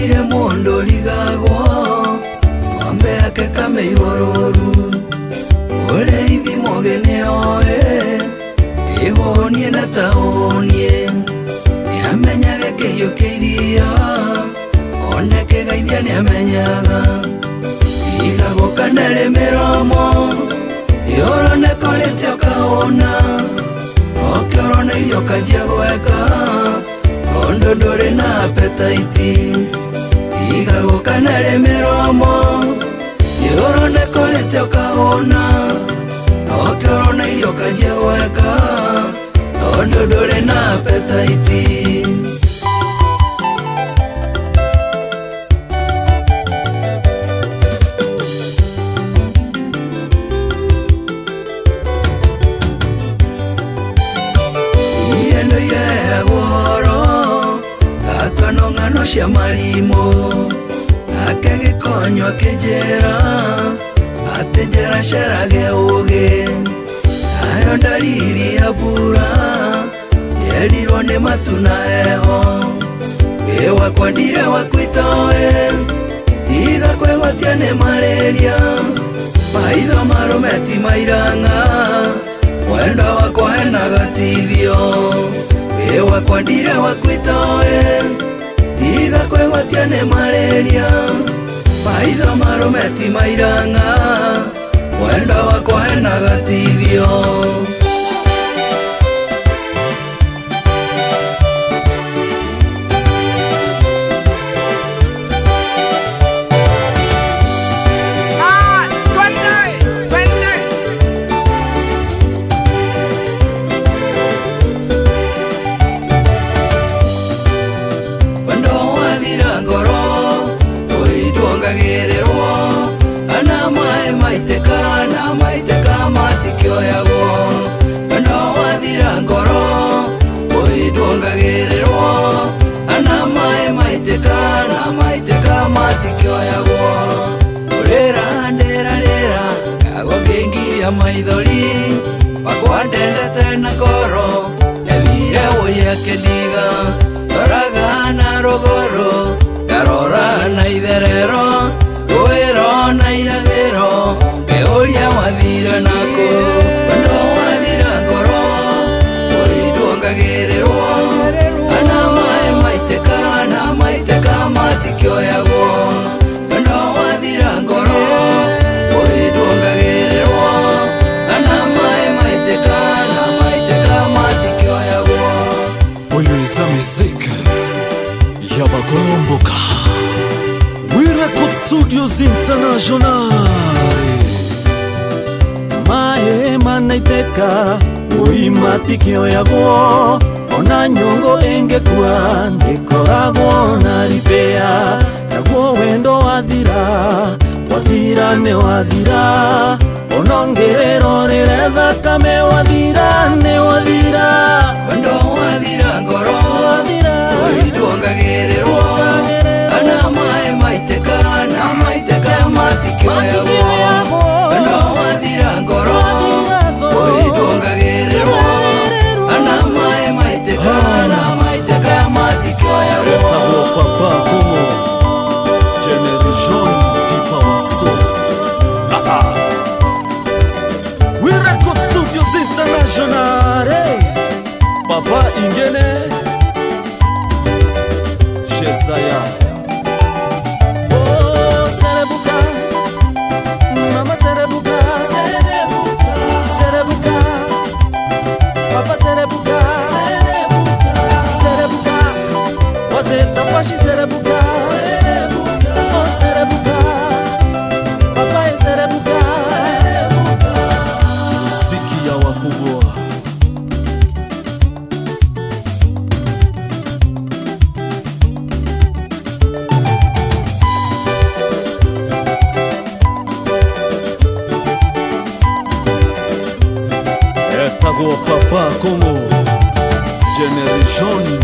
Nire mondo ligagwo ng'ombe yake kameiroru ore ithi mogene oe ihonie na taonie niamenyaga kĩhiũ kĩa iria one kĩgaithia nĩamenyaga igagoka nere mĩromo nĩũroneka ũrĩte ũkahũna ũkĩorona irio ũkanjia gweka tondũ ndũrĩ na appetite igagoka nere mĩromo nĩũroneka ũrĩte ũkahũna ũkĩorona irio ũkanjia gweka tondũ ndũrĩ na appetite. Ng'ano cia marimo ake gĩkonyo akĩnjĩra atĩ njĩra cerage ũgĩ nayo ndariri ya mbura yerirwo nĩ matu na heho wĩ wakwa ndire wakwitoe tiga kwĩgwatia nĩ malaria maitho marũmeti mairang'a mwenda wakwa hena gatithio wĩ wakwa ndire wakwitoe tiga kwĩgwatia nĩ malaria maitho marũmeti mairang'a mwenda wakwa hena gatithio. Maithori wakwa ndendete na ngoro nethire woya kĩndiga ndoraga na rũgũrũ ngarora na itherero rũĩro na irathĩro ngĩũria wathire nakũ wendo wathira ngoro ũinduongagĩrĩrwo ana maĩ maitĩka matikĩoyagwo wendo wathira ngoro Music ya Bagolomboka We Record Studios International Mae manaiteka uimatikio yagwo ona nyongo engekua ndikoragwo na ribea naguo wendo wathira ne wathira onongererorere thakame wathira ne wathira wendo wathira ngoro ũinduongagĩrĩrwo ana maĩ maitĩka matikĩoyagwo wendo wathira ngoro ũinduongagĩrĩrwo ana maĩ maitĩka matikĩoyagwo. Papa Como Generation Deepa Waso We Record Studios International Papa Ingene Shesaya Oh Serebuka Mama Serebuka Serebuka Papa Serebuka Serebuka Wazeta Pashi Serebuka Oh Serebuka Papa Serebuka Muziki ya wakubwa Papa Como Generation